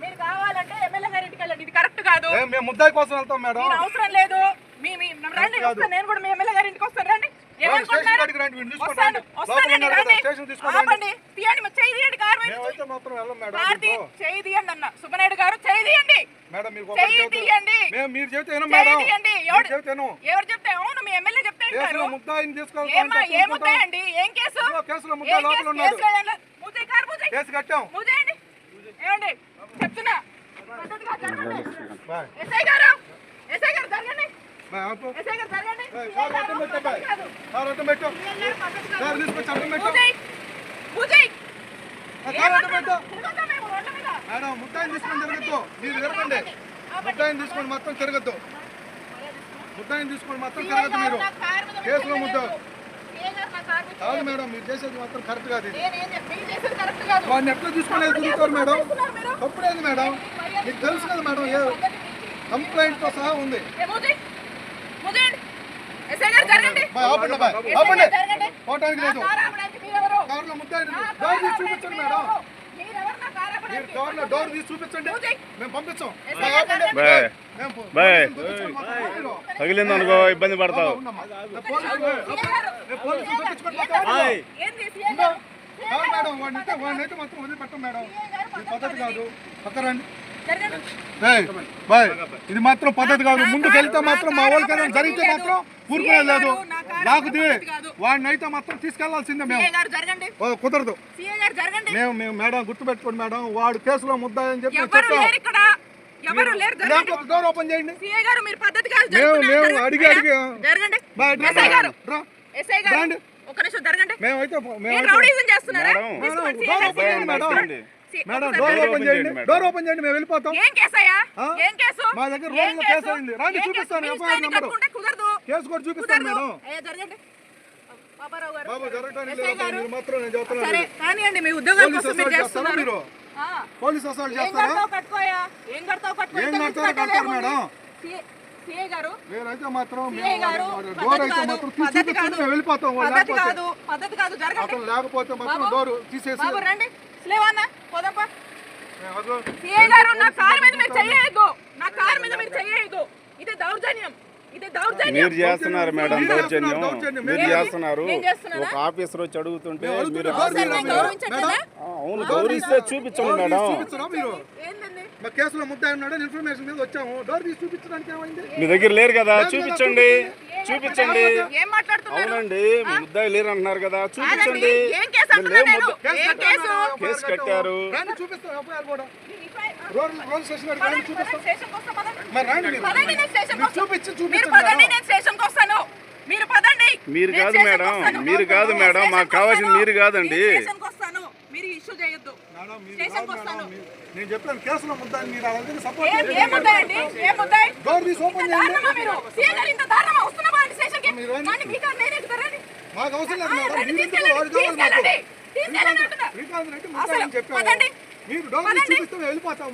మీరు కావాలంటే ఎమ్మెల్యే గారి ఇంటికి వెళ్ళండి. ఇది కరెక్ట్ కాదు. మేము ముద్దాయి కోసం వెళ్తాం మేడం. అవసరం లేదు. రండి, నేను కూడా మీ ఎమ్మెల్యే గారి ఇంటికి వస్తాను. రండి. సుబ్బనాయుడు గారు చేయి తీయండి. ఎవరు చెప్తే అవును మీ ఎమ్మెల్యే చెప్తే ఏముంటాయండి? ఏం కేసు? ఏమండి చెప్తున్నా ఎస్ఐ గారు జరగండి. మేడం ముద్దాయిని తీసుకొని తిరగద్దు. మీరు తిరగండి. ముద్దాయిని తీసుకొని మొత్తం తిరగద్దు. మీరు కేసులో ముద్ద కాదు మేడం. మీరు చేసేది మాత్రం కరెక్ట్ కాదు. వాడిని ఎట్లా తీసుకునేది తిరుగుతారు మేడం. తప్పుడేది మేడం. మీకు తెలుసు కదా మేడం. ఏ కంప్లైంట్ తో సహా ఉంది. పోవటానికి లేదు. కార్లో ముద్దాయి చూపించండి మేడం. మీరు కార్లో డోర్ తీసి చూపించండి. మేము పంపించాం. తగిలింది అనుకో ఇబ్బంది పడతావు. మేడం వాడినైతే మాత్రం వదిలిపెట్టం మేడం. ఇది పద్ధతి కాదు. పక్కరండి. ఇది మాత్రం పద్ధతి కాదు. ముందుకు వెళ్తే మాత్రం మా వాళ్ళకైనా జరిగితే మాత్రం ఊరుకునే లేదు. నాకు వాడిని అయితే మాత్రం తీసుకెళ్లాల్సిందే. మేము కుదరదు. మేము మేడం గుర్తుపెట్టుకోండి మేడం. వాడు కేసులో ముద్దాయని చెప్పి చెప్పాం. డోర్ ఓపెన్ చేయండి. మేము అడిగి మేమైతే డోర్ ఓపెన్ చేయండి. మేము వెళ్ళిపోతాం. మా దగ్గర రోజులో కేసు అయింది. రండి చూపిస్తాను. ఎఫ్ఐఆర్ నెంబర్ కేసు కూడా చూపిస్తాను మేడం. బాబు జరగడానికి మీరు మాత్రం నేను చెప్తున్నాను. మీరు పోలీస్ అసలు చేస్తారా? ఏం కడతారు మేడం? మీరైతే మాత్రం డోర్ అయితే మాత్రం చూపించండి. మేము వెళ్ళిపోతాం. లేకపోతే మాత్రం డోర్ తీసేసి మీరు చేస్తున్నారు మేడం దౌర్జన్యం. మీరు చేస్తున్నారు. ఒక ఆఫీసర్ వచ్చి అడుగుతుంటే మీరు అవును గౌరవిస్తే చూపించండి మేడం. కేసులో ముద్దాయి ఉన్నాడు ఇన్ఫర్మేషన్ మీద వచ్చాము. డోర్ తీసి చూపించడానికి ఏమైంది? మీ దగ్గర లేరు కదా చూపించండి. అవునండి ముద్దాయి లేరు అంటున్నారు కదా చూపించండి. కేసు కట్టారు. మీరు కాదు మేడం. మీరు కాదు మేడం. మాకు కావాల్సింది మీరు కాదండి. నేను చెప్పాను కేసులో ముద్దాయి. మీరు సపోర్ట్ డోర్ తీసి ఓపెన్ చేయండి. మాకు అవసరం లేదు మేడం. మీరు డోర్ తీసి చూపిస్తే వెళ్ళిపోతాం.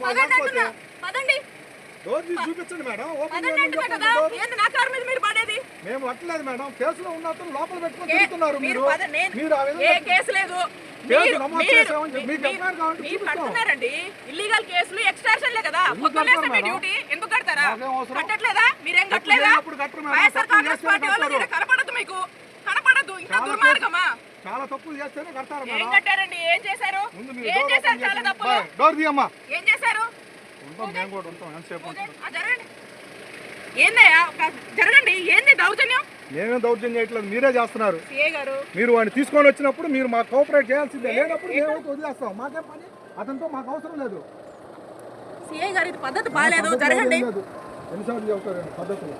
డోర్ తీసి చూపించండి మేడం. మేము అట్లేదు మేడం. కేసులో ఉన్న లోపల పెట్టుకొని తిరుగుతున్నారు. మీరు ఇల్లీగల్ కేసులు ఎక్స్ట్రాషన్లే కదా. డ్యూటీ ఎందుకు కడతారా? కట్టట్లేదా? మీరేం కట్టలేదా? కనపడదు మీకు కనపడదు. ఇంకా దుర్మార్గమా? చాలా తప్పులు చేస్తేనే కడతారు. ఏం కట్టారండి? ఏం చేశారు? చాలా తప్పులు. డోర్ తీయమ్మా. ఏం చేశారు? జరగండి. ఏంది దౌర్జన్యం? మేమేం దౌర్జన్యం చేయట్లేదు. మీరే చేస్తున్నారు. మీరు వాడిని తీసుకొని వచ్చినప్పుడు మీరు మాకు కోఆపరేట్ చేయాల్సిందే. లేనప్పుడు మేమైతే వదిలేస్తాం. మాకేం పని? అతనితో మాకు అవసరం లేదు. సిఐ గారు ఇది పద్ధతి బాగాలేదు. జరగండి. ఎన్నిసార్లు చెబుతారు పద్ధతులు?